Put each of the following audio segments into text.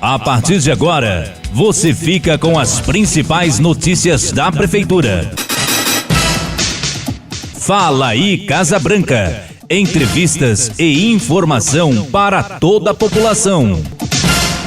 A partir de agora, você fica com as principais notícias da Prefeitura. Fala aí, Casa Branca. Entrevistas e informação para toda a população.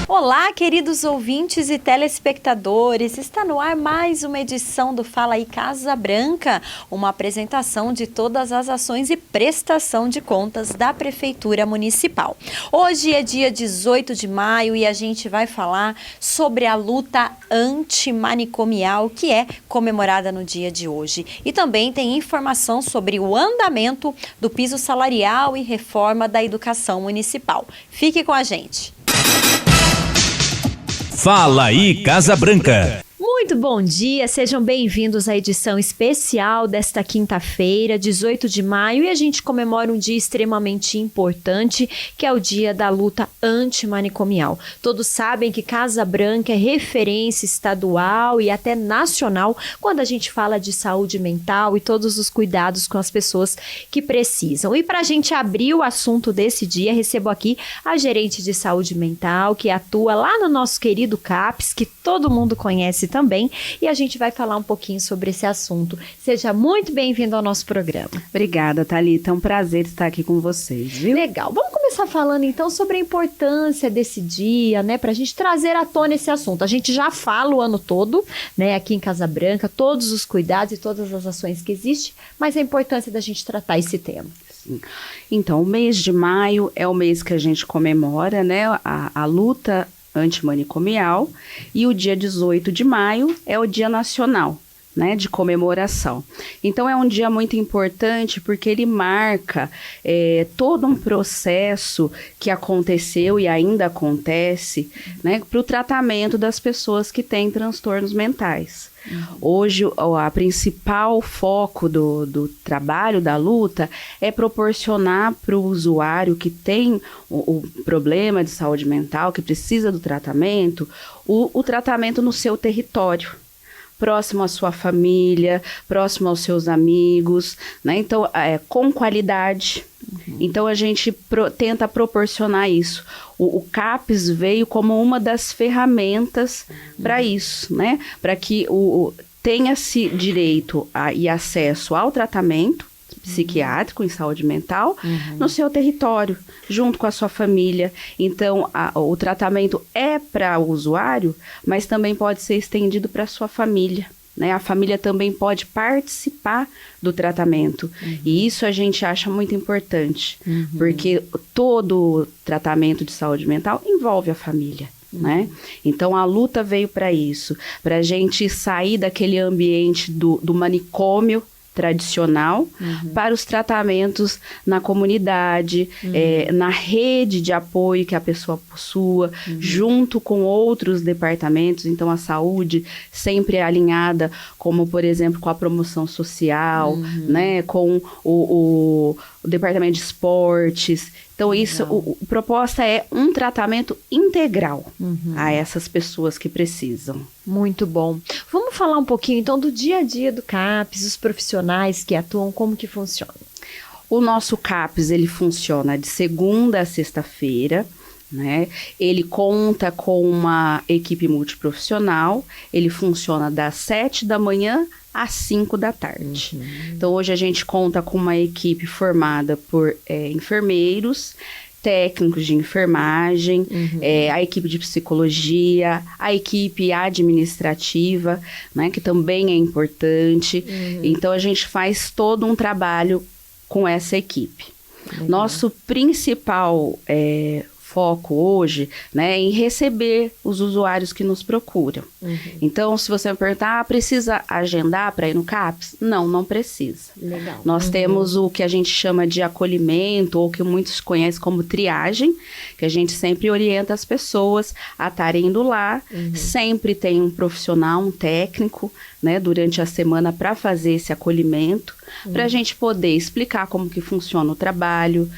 Olá, queridos ouvintes e telespectadores, está no ar mais uma edição do Fala aí Casa Branca, uma apresentação de todas as ações e prestação de contas da Prefeitura Municipal. Hoje é dia 18 de maio e a gente vai falar sobre a luta antimanicomial que é comemorada no dia de hoje. E também tem informação sobre o andamento do piso salarial e reforma da educação municipal. Fique com a gente. Fala aí, Casa Branca. Muito bom dia, sejam bem-vindos à edição especial desta quinta-feira, 18 de maio, e a gente comemora um dia extremamente importante, que é o dia da luta antimanicomial. Todos sabem que Casa Branca é referência estadual e até nacional quando a gente fala de saúde mental e todos os cuidados com as pessoas que precisam. E para a gente abrir o assunto desse dia, recebo aqui a gerente de saúde mental, que atua lá no nosso querido CAPS, que todo mundo conhece também, e a gente vai falar um pouquinho sobre esse assunto. Seja muito bem-vindo ao nosso programa. Obrigada, Thalita. É um prazer estar aqui com vocês, viu? Legal. Vamos começar falando então sobre a importância desse dia, né, para a gente trazer à tona esse assunto. A gente já fala o ano todo, né, aqui em Casa Branca, todos os cuidados e todas as ações que existem, mas a importância da gente tratar esse tema. Sim. Então, o mês de maio é o mês que a gente comemora, né, a luta antimanicomial, e o dia 18 de maio é o Dia Nacional, né, de comemoração. Então é um dia muito importante porque ele marca todo um processo que aconteceu e ainda acontece, né, para o tratamento das pessoas que têm transtornos mentais. Hoje, a principal foco do trabalho, da luta, é proporcionar para o usuário que tem o problema de saúde mental, que precisa do tratamento, o tratamento no seu território, próximo à sua família, próximo aos seus amigos, né? Então, com qualidade. Então, a gente tenta proporcionar isso. O CAPS veio como uma das ferramentas para isso, né? Para que tenha-se direito e acesso ao tratamento psiquiátrico em saúde mental no seu território, junto com a sua família. Então, o tratamento é para o usuário, mas também pode ser estendido para a sua família, né? A família também pode participar do tratamento. E isso a gente acha muito importante, porque todo tratamento de saúde mental envolve a família. Né? Então a luta veio para isso, para a gente sair daquele ambiente do manicômio tradicional para os tratamentos na comunidade, na rede de apoio que a pessoa possua, junto com outros departamentos. Então a saúde sempre é alinhada, como por exemplo com a promoção social, né, com o departamento de esportes. Então isso, a proposta é um tratamento integral a essas pessoas que precisam. Muito bom. Vamos falar um pouquinho então do dia a dia do CAPS, os profissionais que atuam, como que funciona? O nosso CAPS, ele funciona de segunda a sexta-feira, né? Ele conta com uma equipe multiprofissional, ele funciona das 7 da manhã às 5 da tarde. Então, hoje a gente conta com uma equipe formada por enfermeiros, técnicos de enfermagem, a equipe de psicologia, a equipe administrativa, né, que também é importante. Então, a gente faz todo um trabalho com essa equipe. Nosso principal foco hoje, né, em receber os usuários que nos procuram. Então, se você me perguntar, precisa agendar para ir no CAPS? Não, não precisa. Legal. Nós temos o que a gente chama de acolhimento, ou que muitos conhecem como triagem, que a gente sempre orienta as pessoas a estarem indo lá. Sempre tem um profissional, um técnico, né, durante a semana para fazer esse acolhimento, para a gente poder explicar como que funciona o trabalho,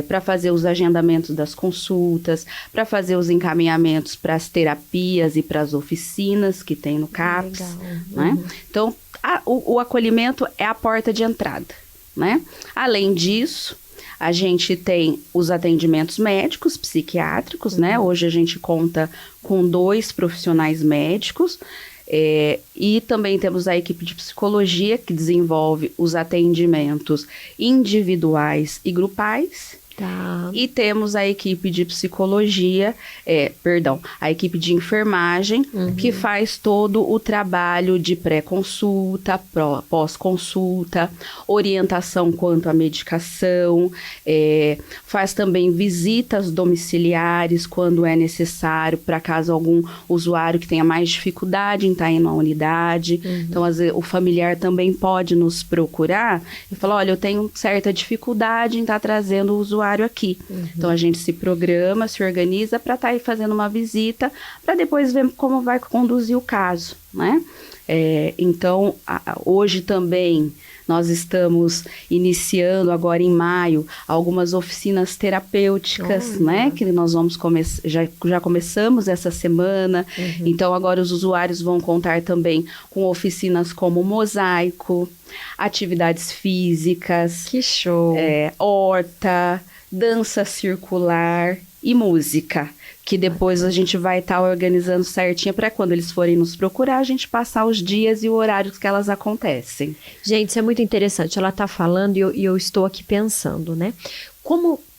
para fazer os agendamentos das consultas, para fazer os encaminhamentos para as terapias e para as oficinas que tem no CAPS. Né? Então, o acolhimento é a porta de entrada, né? Além disso, A gente tem os atendimentos médicos, psiquiátricos, né? Hoje a gente conta com 2 profissionais médicos. E também temos a equipe de psicologia, que desenvolve os atendimentos individuais e grupais. Tá. E temos a equipe de psicologia, a equipe de enfermagem, que faz todo o trabalho de pré-consulta, pós-consulta, orientação quanto à medicação, faz também visitas domiciliares quando é necessário, para caso algum usuário que tenha mais dificuldade em estar em uma unidade. Então, às vezes, o familiar também pode nos procurar e falar, olha, eu tenho certa dificuldade em estar trazendo o usuário aqui. Então, a gente se programa, se organiza para estar aí fazendo uma visita, para depois ver como vai conduzir o caso, né? Então, hoje também nós estamos iniciando agora em maio algumas oficinas terapêuticas, né? Que nós vamos já começamos essa semana. Então, agora os usuários vão contar também com oficinas como mosaico, atividades físicas. Que show! Horta, dança circular e música, que depois a gente vai estar organizando certinho para quando eles forem nos procurar, a gente passar os dias e horários que elas acontecem. Gente, isso é muito interessante. Ela está falando e eu estou aqui pensando, né?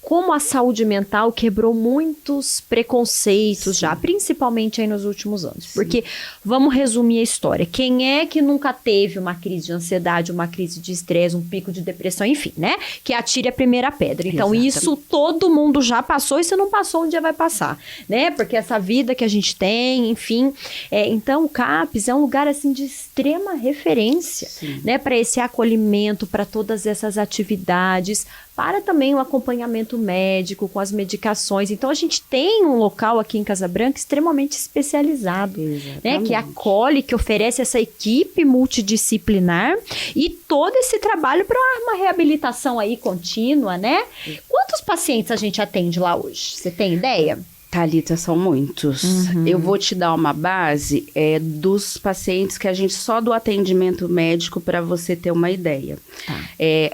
Como a saúde mental quebrou muitos preconceitos já, principalmente aí nos últimos anos. Porque, vamos resumir a história. Quem é que nunca teve uma crise de ansiedade, uma crise de estresse, um pico de depressão, enfim, né? Que atire a primeira pedra. Então, isso todo mundo já passou, e se não passou, um dia vai passar, né? Porque essa vida que a gente tem, enfim. Então, o CAPS é um lugar, assim, de extrema referência, né? Para esse acolhimento, para todas essas atividades, para também o acompanhamento médico com as medicações. Então, a gente tem um local aqui em Casa Branca extremamente especializado, né, que acolhe, que oferece essa equipe multidisciplinar e todo esse trabalho para uma reabilitação aí contínua, né? Quantos pacientes a gente atende lá hoje? Você tem ideia? Thalita, são muitos. Eu vou te dar uma base dos pacientes que a gente só do atendimento médico para você ter uma ideia.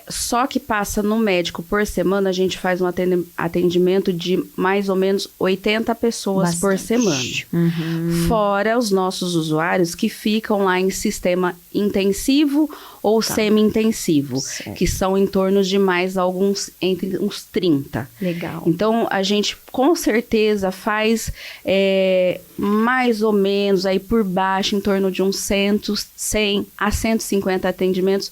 Só que passa no médico por semana, a gente faz um atendimento de mais ou menos 80 pessoas por semana. Fora os nossos usuários que ficam lá em sistema intensivo ou semi-intensivo, que são em torno de mais entre uns 30. Legal. Então, a gente com certeza faz mais ou menos aí por baixo, em torno de uns 100 a 150 atendimentos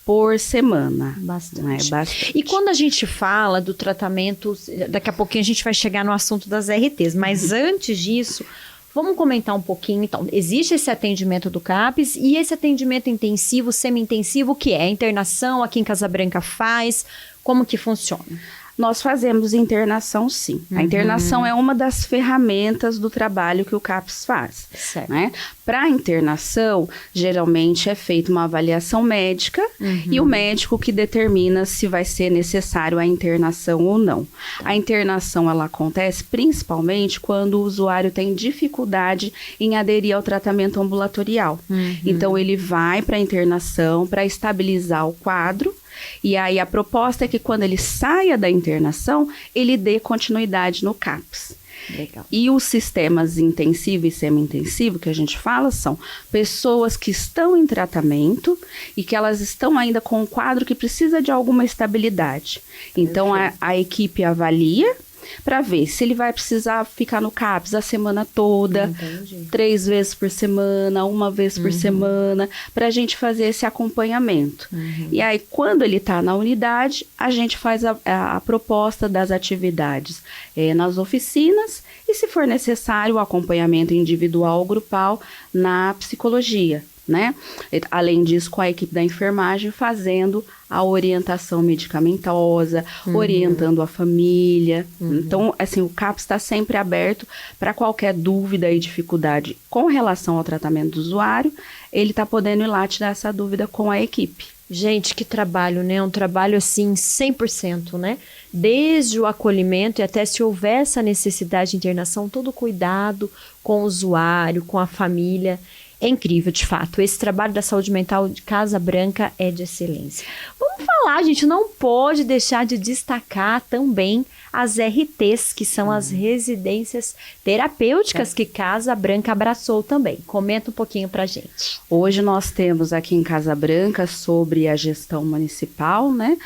por semana. Bastante. Bastante. E quando a gente fala do tratamento, daqui a pouquinho a gente vai chegar no assunto das RTs, mas antes disso, vamos comentar um pouquinho, então. Existe esse atendimento do CAPS e esse atendimento intensivo, semi-intensivo, o que é? A internação aqui em Casa Branca faz? Como que funciona? Nós fazemos internação, sim. A internação é uma das ferramentas do trabalho que o CAPS faz. Né? Para a internação, geralmente é feita uma avaliação médica e o médico que determina se vai ser necessário a internação ou não. A internação, ela acontece principalmente quando o usuário tem dificuldade em aderir ao tratamento ambulatorial. Então, ele vai para a internação para estabilizar o quadro. E aí a proposta é que quando ele saia da internação, ele dê continuidade no CAPS. Legal. E os sistemas intensivo e semi-intensivo que a gente fala são pessoas que estão em tratamento e que elas estão ainda com um quadro que precisa de alguma estabilidade. Então a equipe avalia para ver se ele vai precisar ficar no CAPS a semana toda, 3 vezes por semana, 1 vez por semana, para a gente fazer esse acompanhamento. E aí, quando ele está na unidade, a gente faz a proposta das atividades nas oficinas e, se for necessário, o acompanhamento individual ou grupal na psicologia. Né? Além disso, com a equipe da enfermagem fazendo a orientação medicamentosa, orientando a família. Então, assim, o CAPS está sempre aberto para qualquer dúvida e dificuldade com relação ao tratamento do usuário, ele está podendo ir lá tirar essa dúvida com a equipe. Gente, que trabalho, né? Um trabalho, assim, 100%, né? Desde o acolhimento e até se houver essa necessidade de internação, todo o cuidado com o usuário, com a família. É incrível, de fato. Esse trabalho da saúde mental de Casa Branca é de excelência. Vamos falar, a gente não pode deixar de destacar também as RTs, que são as residências terapêuticas que Casa Branca abraçou também. Comenta um pouquinho pra gente. Hoje nós temos aqui em Casa Branca, sobre a gestão municipal, né,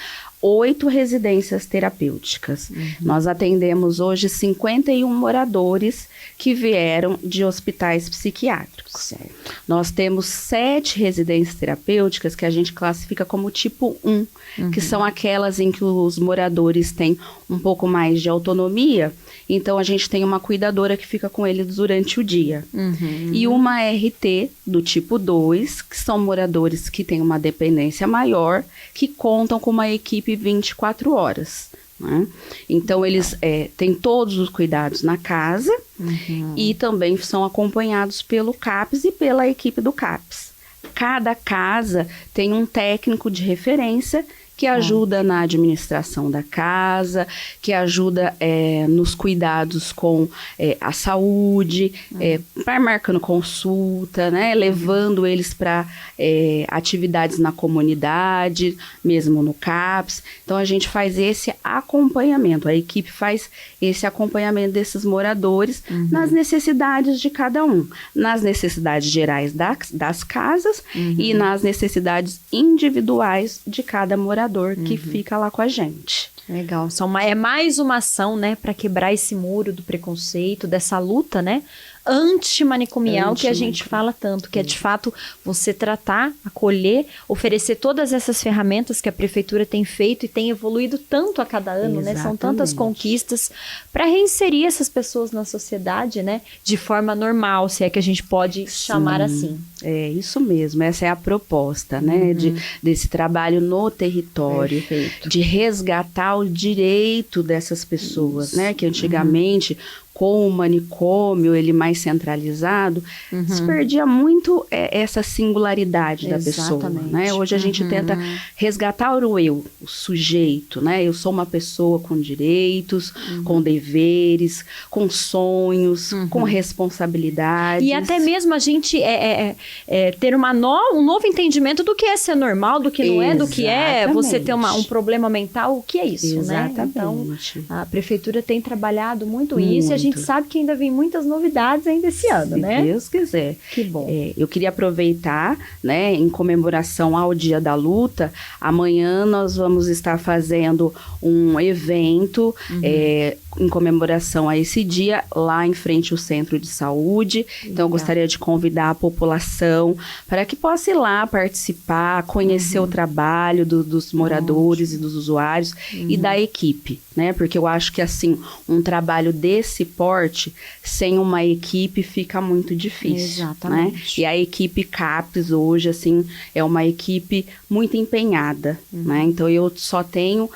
8 residências terapêuticas. Nós atendemos hoje 51 moradores que vieram de hospitais psiquiátricos. Certo. Nós temos 7 residências terapêuticas que a gente classifica como tipo 1, que são aquelas em que os moradores têm um pouco mais de autonomia. Então, a gente tem uma cuidadora que fica com eles durante o dia. E uma RT do tipo 2, que são moradores que têm uma dependência maior, que contam com uma equipe 24 horas. Né? Então, eles têm todos os cuidados na casa e também são acompanhados pelo CAPS e pela equipe do CAPS. Cada casa tem um técnico de referência que ajuda na administração da casa, que ajuda nos cuidados com a saúde, marcando consulta, né, levando eles para atividades na comunidade, mesmo no CAPS. Então, a gente faz esse acompanhamento, a equipe faz esse acompanhamento desses moradores nas necessidades de cada um, nas necessidades gerais das casas e nas necessidades individuais de cada morador que fica lá com a gente. Legal. É mais uma ação, né, para quebrar esse muro do preconceito, dessa luta, né, antimanicomial que a gente fala tanto, que é de fato você tratar, acolher, oferecer todas essas ferramentas que a prefeitura tem feito e tem evoluído tanto a cada ano, né? São tantas conquistas para reinserir essas pessoas na sociedade, né? De forma normal, se é que a gente pode chamar assim. É isso mesmo, essa é a proposta, né? Desse trabalho no território, de resgatar o direito dessas pessoas, né? Que antigamente, com o manicômio, ele mais centralizado, se perdia muito essa singularidade da pessoa, né? Hoje a gente tenta resgatar o eu, o sujeito, né? Eu sou uma pessoa com direitos, com deveres, com sonhos, com responsabilidades. E até mesmo a gente ter um novo entendimento do que é ser normal, do que não é, do que é você ter um problema mental, o que é isso, né? Então, a prefeitura tem trabalhado muito isso, e a gente sabe que ainda vem muitas novidades ainda esse ano, né? Se Deus quiser. Que bom. Eu queria aproveitar, né, em comemoração ao Dia da Luta, amanhã nós vamos estar fazendo um evento em comemoração a esse dia, lá em frente ao Centro de Saúde. Então, eu gostaria de convidar a população para que possa ir lá participar, conhecer o trabalho dos moradores e dos usuários e da equipe, né? Porque eu acho que, assim, um trabalho desse porte, sem uma equipe, fica muito difícil. Exatamente. Né? E a equipe CAPS hoje, assim, é uma equipe muito empenhada, né? Então, eu só tenho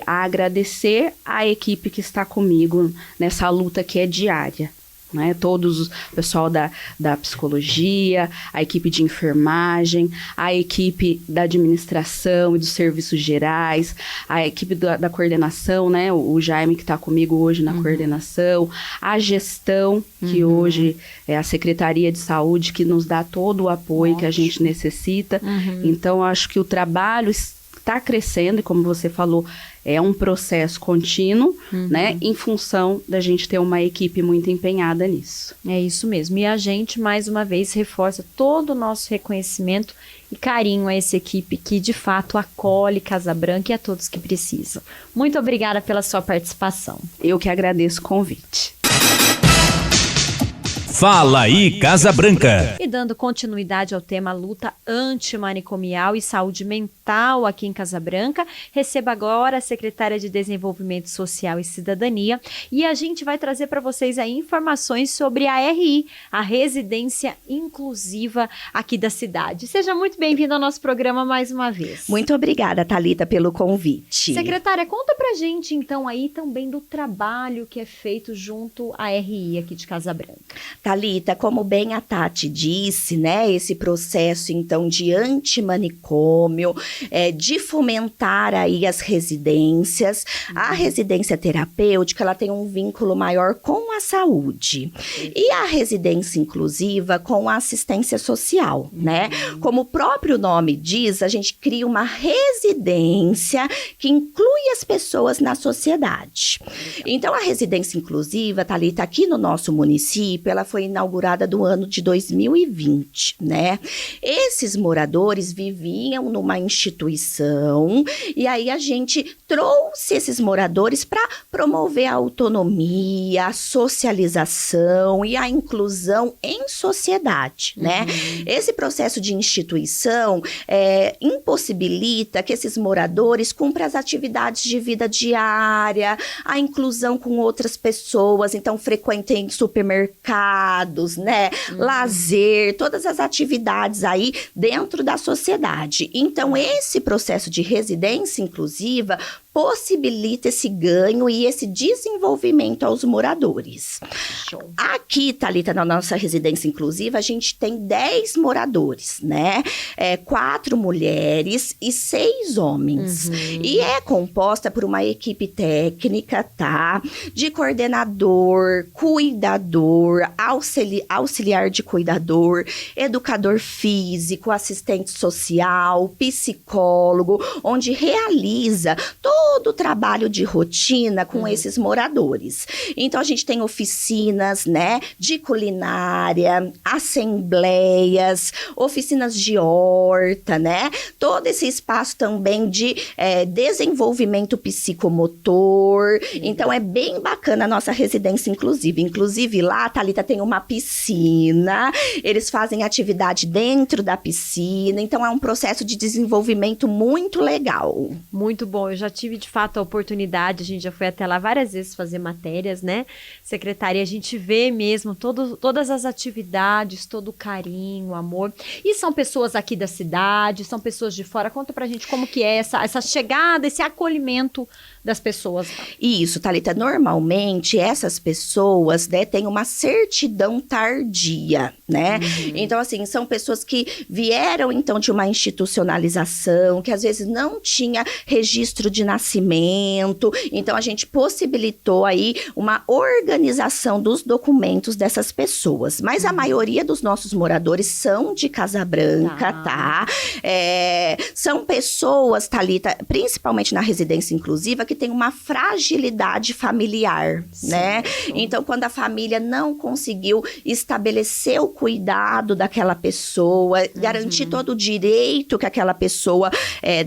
a agradecer à equipe que está comigo nessa luta que é diária. Né? Todos o pessoal da psicologia, a equipe de enfermagem, a equipe da administração e dos serviços gerais, a equipe da coordenação, né? O Jaime que está comigo hoje na coordenação, a gestão, que hoje é a Secretaria de Saúde, que nos dá todo o apoio que a gente necessita. Então, acho que o trabalho está crescendo e, como você falou, é um processo contínuo, né, em função da gente ter uma equipe muito empenhada nisso. É isso mesmo. E a gente, mais uma vez, reforça todo o nosso reconhecimento e carinho a essa equipe que, de fato, acolhe Casa Branca e a todos que precisam. Muito obrigada pela sua participação. Eu que agradeço o convite. Fala aí, Casa Branca. E dando continuidade ao tema luta antimanicomial e saúde mental aqui em Casa Branca, receba agora a secretária de Desenvolvimento Social e Cidadania, e a gente vai trazer para vocês aí informações sobre a RI, a Residência Inclusiva aqui da cidade. Seja muito bem-vinda ao nosso programa mais uma vez. Muito obrigada, Thalita, pelo convite. Secretária, conta pra gente então aí também do trabalho que é feito junto à RI aqui de Casa Branca. Thalita, como bem a Tati disse, né, esse processo, então, de antimanicômio, de fomentar aí as residências. A residência terapêutica, ela tem um vínculo maior com a saúde. E a residência inclusiva com a assistência social, né? Como o próprio nome diz, a gente cria uma residência que inclui as pessoas na sociedade. Então, a residência inclusiva, Thalita, aqui no nosso município, ela foi inaugurada do ano de 2020, né? Esses moradores viviam numa instituição e aí a gente trouxe esses moradores para promover a autonomia, a socialização e a inclusão em sociedade, né? Esse processo de instituição impossibilita que esses moradores cumpram as atividades de vida diária, a inclusão com outras pessoas, então frequentem supermercados, né? Lazer, todas as atividades aí dentro da sociedade. Então, esse processo de residência inclusiva possibilita esse ganho e esse desenvolvimento aos moradores. Show. Aqui, Thalita, na nossa residência inclusiva, a gente tem 10 moradores, né? 4 mulheres e 6 homens. E é composta por uma equipe técnica, tá? De coordenador, cuidador, auxiliar de cuidador, educador físico, assistente social, psicólogo, onde realiza todo o trabalho de rotina com esses moradores. Então, a gente tem oficinas, né, de culinária, assembleias, oficinas de horta, né? Todo esse espaço também de desenvolvimento psicomotor. Então, é bem bacana a nossa residência inclusiva. Inclusive, lá, Thalita, tem uma piscina, eles fazem atividade dentro da piscina. Então, é um processo de desenvolvimento muito legal. Muito bom, eu já tive de fato a oportunidade, a gente já foi até lá várias vezes fazer matérias, né, secretária, a gente vê mesmo todas as atividades, todo o carinho, o amor, e são pessoas aqui da cidade, são pessoas de fora, conta pra gente como que é essa chegada, esse acolhimento das pessoas. Isso, Thalita, normalmente essas pessoas, né, têm uma certidão tardia, né? Então, assim, são pessoas que vieram, então, de uma institucionalização, que às vezes não tinha registro de nascimento, então a gente possibilitou aí uma organização dos documentos dessas pessoas, mas a maioria dos nossos moradores são de Casa Branca, tá? São pessoas, Thalita, principalmente na residência inclusiva, que tem uma fragilidade familiar, né? Então, quando a família não conseguiu estabelecer o cuidado daquela pessoa, garantir todo o direito que aquela pessoa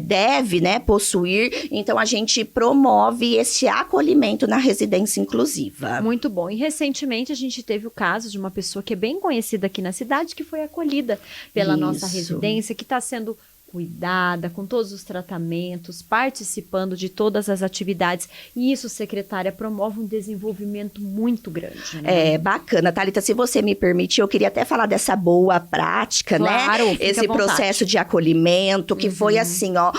deve, né, possuir, então a gente promove esse acolhimento na residência inclusiva. Muito bom. E recentemente a gente teve o caso de uma pessoa que é bem conhecida aqui na cidade, que foi acolhida pela nossa residência, que está sendo cuidada, com todos os tratamentos, participando de todas as atividades. E isso, secretária, promove um desenvolvimento muito grande, né? Bacana. Thalita, se você me permitir, eu queria até falar dessa boa prática, claro, né? Esse processo de acolhimento, que foi assim, ó,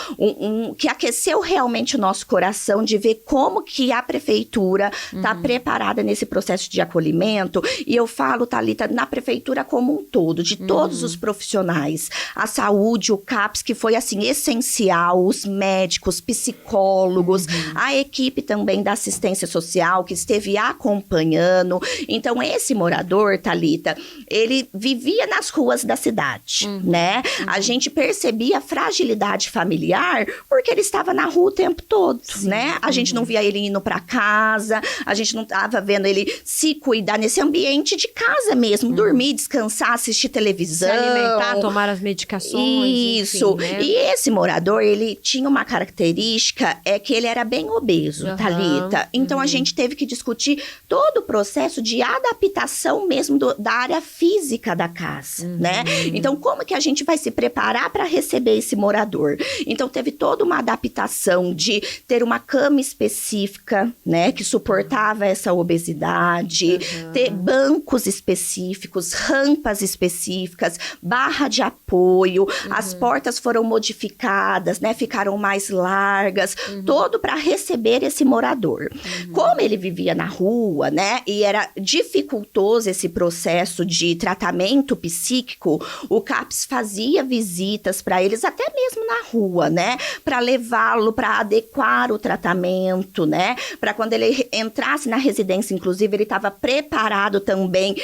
que aqueceu realmente o nosso coração de ver como que a prefeitura está preparada nesse processo de acolhimento. E eu falo, Thalita, na prefeitura como um todo, de todos os profissionais, a saúde, o CAPS, que foi, assim, essencial, os médicos, psicólogos, a equipe também da assistência social, que esteve acompanhando. Então, esse morador, Thalita, ele vivia nas ruas da cidade, né? A gente percebia a fragilidade familiar, porque ele estava na rua o tempo todo, né? A gente não via ele indo para casa, a gente não estava vendo ele se cuidar nesse ambiente de casa mesmo, dormir, descansar, assistir televisão. Se alimentar, tomar as medicações, isso. Enfim, né? E esse morador, ele tinha uma característica, que ele era bem obeso, Thalita. Então, a gente teve que discutir todo o processo de adaptação mesmo da área física da casa, né? Então, como que a gente vai se preparar para receber esse morador? Então, teve toda uma adaptação de ter uma cama específica, né? Que suportava essa obesidade, ter bancos específicos, rampas específicas, barra de apoio, as portas portas foram modificadas, né? Ficaram mais largas, todo para receber esse morador. Como ele vivia na rua, né? E era dificultoso esse processo de tratamento psíquico, o CAPS fazia visitas para eles, até mesmo na rua, né? Para levá-lo, para adequar o tratamento, né? Para quando ele entrasse na residência, inclusive, ele estava preparado também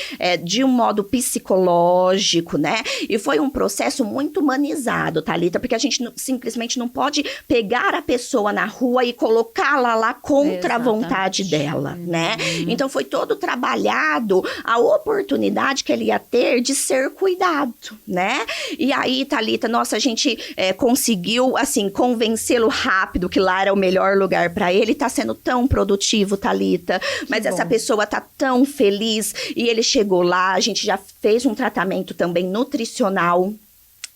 de um modo psicológico, né? E foi um processo muito humanizado, Thalita, porque a gente simplesmente não pode pegar a pessoa na rua e colocá-la lá contra a vontade dela, né? Então foi todo trabalhado a oportunidade que ele ia ter de ser cuidado, né? E aí, Thalita, nossa, a gente conseguiu, assim, convencê-lo rápido que lá era o melhor lugar para ele. Tá sendo tão produtivo, Thalita, mas essa pessoa tá tão feliz e ele chegou lá, a gente já fez um tratamento também nutricional.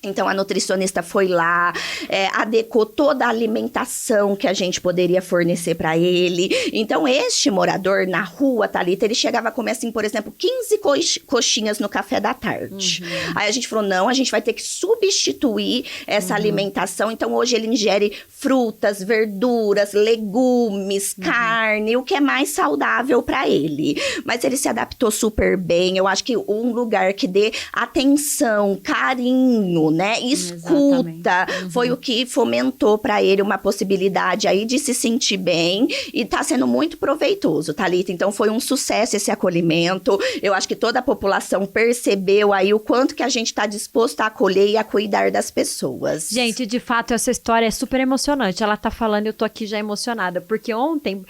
Então, a nutricionista foi lá, adequou toda a alimentação que a gente poderia fornecer para ele. Então, este morador na rua, Thalita, ele chegava a comer, assim, por exemplo, 15 coxinhas no café da tarde. Aí a gente falou, não, a gente vai ter que substituir essa alimentação. Então, hoje ele ingere frutas, verduras, legumes, carne, o que é mais saudável para ele. Mas ele se adaptou super bem. Eu acho que um lugar que dê atenção, carinho, né? Escuta, foi o que fomentou para ele uma possibilidade aí de se sentir bem e tá sendo muito proveitoso, Thalita. Então foi um sucesso esse acolhimento. Eu acho que toda a população percebeu aí o quanto que a gente tá disposto a acolher e a cuidar das pessoas. Gente, de fato, essa história é super emocionante. Ela tá falando, eu tô aqui já emocionada, porque ontem,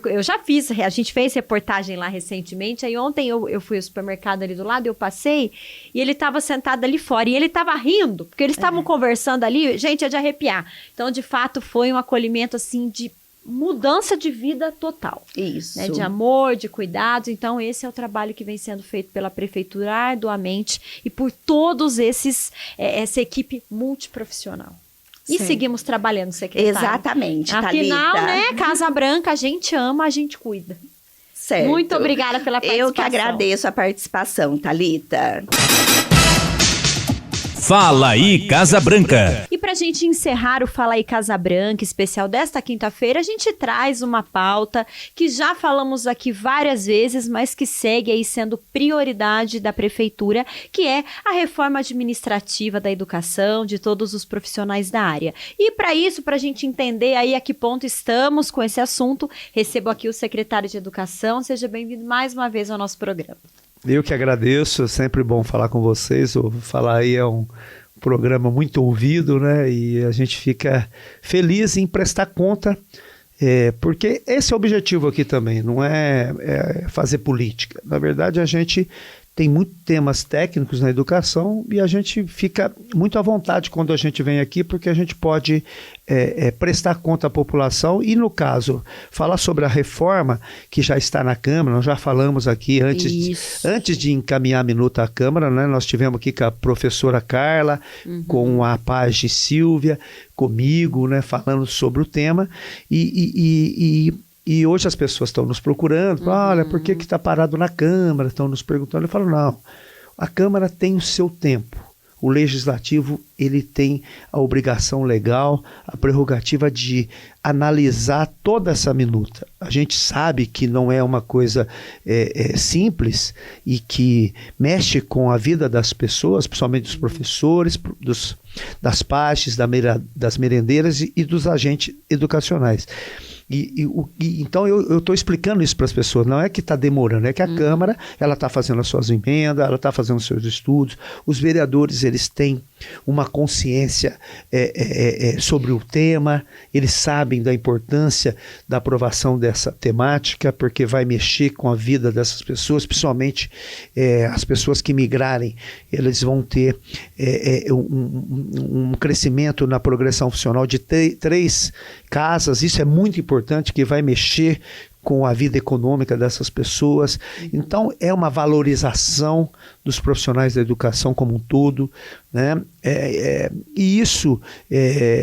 eu já fiz, a gente fez reportagem lá recentemente, aí ontem eu fui ao supermercado ali do lado, eu passei, e ele tava sentado ali fora, e ele tava rindo, porque eles estavam conversando ali, gente, é de arrepiar. Então, de fato, foi um acolhimento, assim, de mudança de vida total. Isso. Né? De amor, de cuidados. Então, esse é o trabalho que vem sendo feito pela Prefeitura arduamente e por todos essa equipe multiprofissional. E seguimos trabalhando, secretária. Exatamente, Afinal, Thalita, né, Casa Branca, a gente ama, a gente cuida. Certo. Muito obrigada pela participação. Eu que agradeço a participação, Thalita. Fala aí, Casa Branca. E pra gente encerrar o Fala aí Casa Branca especial desta quinta-feira, a gente traz uma pauta que já falamos aqui várias vezes, mas que segue aí sendo prioridade da Prefeitura, que é a reforma administrativa da educação de todos os profissionais da área. E para isso, pra gente entender aí a que ponto estamos com esse assunto, recebo aqui o secretário de Educação. Seja bem-vindo mais uma vez ao nosso programa. Eu que agradeço, é sempre bom falar com vocês. O Falar Aí é um programa muito ouvido, né? E a gente fica feliz em prestar conta, porque esse é o objetivo aqui também, não é fazer política. Na verdade, a gente tem muitos temas técnicos na educação e a gente fica muito à vontade quando a gente vem aqui, porque a gente pode prestar conta à população e, no caso, falar sobre a reforma que já está na Câmara. Nós já falamos aqui antes de encaminhar a minuta à Câmara, né? Nós tivemos aqui com a professora Carla, com a Page Silvia, comigo, né? Falando sobre o tema e hoje as pessoas estão nos procurando, olha, por que está parado na Câmara? Estão nos perguntando. Eu falo, não, a Câmara tem o seu tempo. O Legislativo, ele tem a obrigação legal, a prerrogativa de analisar toda essa minuta. A gente sabe que não é uma coisa simples e que mexe com a vida das pessoas, principalmente dos professores, das partes, das merendeiras e dos agentes educacionais. Então eu estou explicando isso para as pessoas, não é que está demorando, é que a Câmara ela está fazendo as suas emendas, ela está fazendo os seus estudos, os vereadores eles têm uma consciência sobre o tema, eles sabem da importância da aprovação dessa temática, porque vai mexer com a vida dessas pessoas, principalmente as pessoas que migrarem, eles vão ter um crescimento na progressão funcional de 3 casas, isso é muito importante, que vai mexer com a vida econômica dessas pessoas. Então, é uma valorização dos profissionais da educação como um todo, né? E isso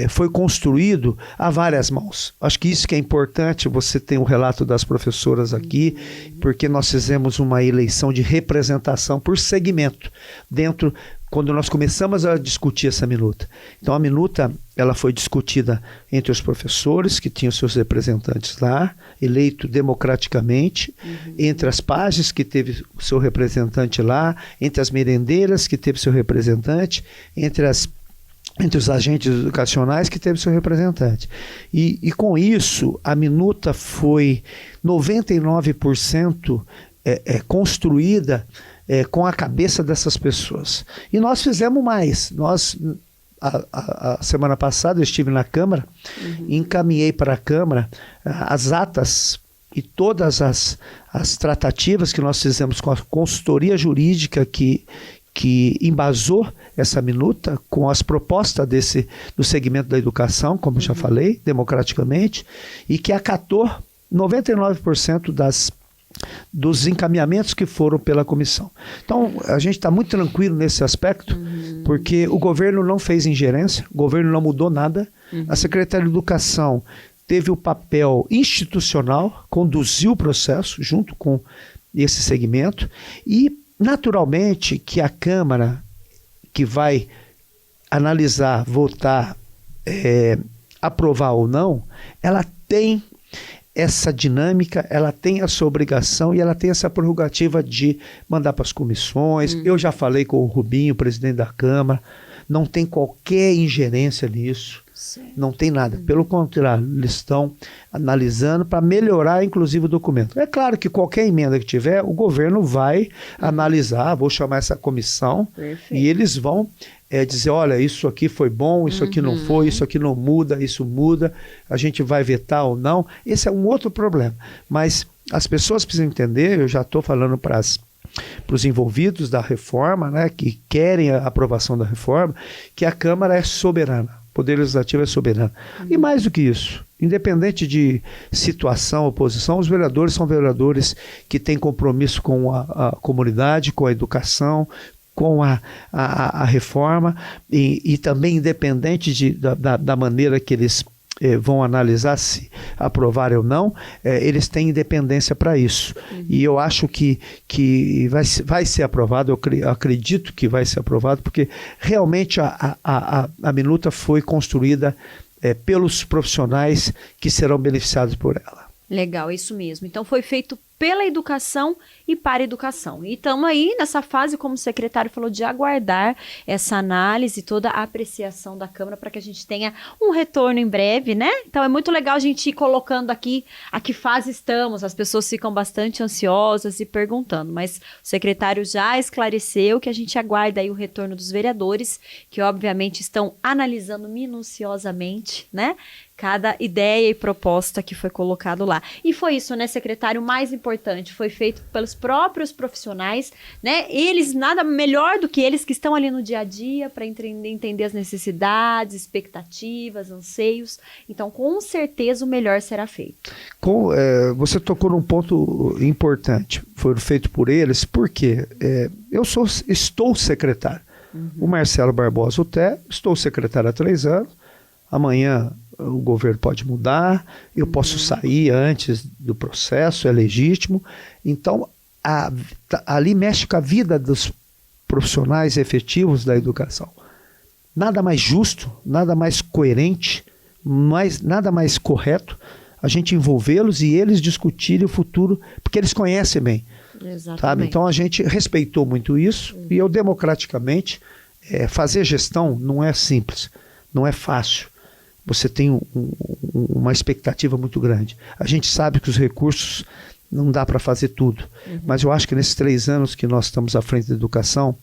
foi construído a várias mãos. Acho que isso que é importante, você tem o relato das professoras aqui, porque nós fizemos uma eleição de representação por segmento, quando nós começamos a discutir essa minuta. Então a minuta ela foi discutida entre os professores que tinham seus representantes lá, eleito democraticamente, entre as páginas que teve o seu representante lá, entre as merendeiras que teve seu representante, entre os agentes educacionais que teve seu representante. E com isso, a minuta foi 99% construída com a cabeça dessas pessoas. E nós fizemos mais. A semana passada eu estive na Câmara, encaminhei para a Câmara as atas e todas as tratativas que nós fizemos com a consultoria jurídica que embasou essa minuta com as propostas do segmento da educação, como eu já falei, democraticamente, e que acatou 99% dos encaminhamentos que foram pela comissão. Então, a gente está muito tranquilo nesse aspecto, porque o governo não fez ingerência, o governo não mudou nada, a Secretaria de Educação teve o papel institucional, conduziu o processo junto com esse segmento e, naturalmente, que a Câmara, que vai analisar, votar, aprovar ou não, ela tem essa dinâmica, ela tem essa obrigação e ela tem essa prerrogativa de mandar para as comissões. Eu já falei com o Rubinho, presidente da Câmara, não tem qualquer ingerência nisso. Sim. Não tem nada. Pelo contrário, eles estão analisando para melhorar, inclusive, o documento. É claro que qualquer emenda que tiver, o governo vai analisar, vou chamar essa comissão, perfeito, e eles vão dizer, olha, isso aqui foi bom, isso aqui não foi, isso aqui não muda, isso muda, a gente vai vetar ou não. Esse é um outro problema. Mas as pessoas precisam entender, eu já estou falando para os envolvidos da reforma, né, que querem a aprovação da reforma, que a Câmara é soberana. O Poder Legislativo é soberano. E mais do que isso, independente de situação, oposição, os vereadores são vereadores que têm compromisso com a comunidade, com a educação, com a reforma, e também independente da maneira que eles vão analisar se aprovarem ou não, eles têm independência para isso. E eu acho que vai ser aprovado, eu acredito que vai ser aprovado, porque realmente a minuta foi construída pelos profissionais que serão beneficiados por ela. Legal, isso mesmo. Então foi feito pela educação e para a educação. E estamos aí nessa fase, como o secretário falou, de aguardar essa análise, toda a apreciação da Câmara para que a gente tenha um retorno em breve, né? Então é muito legal a gente ir colocando aqui a que fase estamos. As pessoas ficam bastante ansiosas e perguntando, mas o secretário já esclareceu que a gente aguarda aí o retorno dos vereadores, que obviamente estão analisando minuciosamente, né? Cada ideia e proposta que foi colocado lá. E foi isso, né, secretário? O mais importante, foi feito pelos próprios profissionais, né? Eles, nada melhor do que eles que estão ali no dia a dia para entender as necessidades, expectativas, anseios. Então, com certeza, o melhor será feito. Você tocou num ponto importante. Foi feito por eles, porque estou secretário. O Marcelo Barbosa, estou secretário há 3 anos. Amanhã o governo pode mudar, eu posso sair antes do processo, é legítimo. Então, ali mexe com a vida dos profissionais efetivos da educação. Nada mais justo, nada mais coerente, nada mais correto a gente envolvê-los e eles discutirem o futuro, porque eles conhecem bem. Exatamente. Sabe? Então, a gente respeitou muito isso e eu, democraticamente, fazer gestão não é simples, não é fácil. Você tem uma expectativa muito grande. A gente sabe que os recursos não dá para fazer tudo, mas eu acho que nesses 3 anos que nós estamos à frente da educação,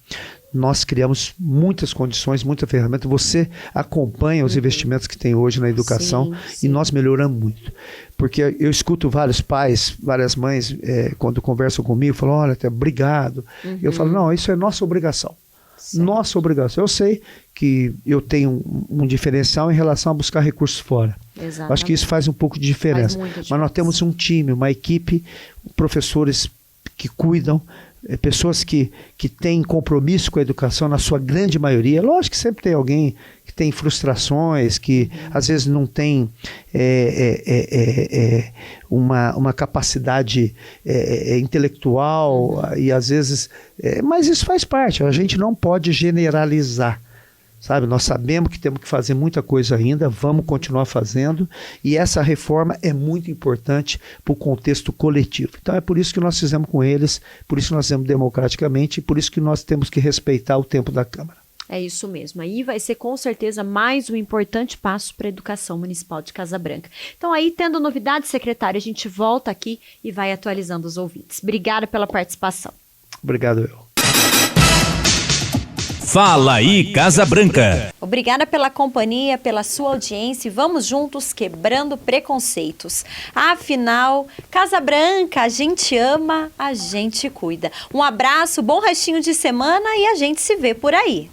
nós criamos muitas condições, muita ferramenta. Você acompanha os investimentos que tem hoje na educação, sim. E nós melhoramos muito. Porque eu escuto vários pais, várias mães, quando conversam comigo, falam, olha, obrigado. Eu falo, não, isso é nossa obrigação. Certo. Nossa obrigação. Eu sei que eu tenho um diferencial em relação a buscar recursos fora. Exatamente. Acho que isso faz um pouco de diferença. Mas nós temos um time, uma equipe, professores que cuidam, pessoas que têm compromisso com a educação, na sua grande maioria. Lógico que sempre tem alguém que tem frustrações, que às vezes não tem uma capacidade intelectual, e às vezes... mas isso faz parte, a gente não pode generalizar. Sabe, nós sabemos que temos que fazer muita coisa ainda, vamos continuar fazendo, e essa reforma é muito importante para o contexto coletivo. Então é por isso que nós fizemos com eles, por isso que nós fizemos democraticamente, e por isso que nós temos que respeitar o tempo da Câmara. É isso mesmo. Aí vai ser com certeza mais um importante passo para a educação municipal de Casa Branca. Então aí, tendo novidades, secretário, a gente volta aqui e vai atualizando os ouvintes. Obrigada pela participação. Obrigado, eu. Fala aí, Casa Branca. Obrigada pela companhia, pela sua audiência, e vamos juntos quebrando preconceitos. Afinal, Casa Branca, a gente ama, a gente cuida. Um abraço, bom restinho de semana e a gente se vê por aí.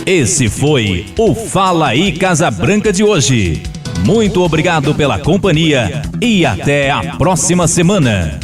Esse foi o Fala aí, Casa Branca de hoje. Muito obrigado pela companhia e até a próxima semana.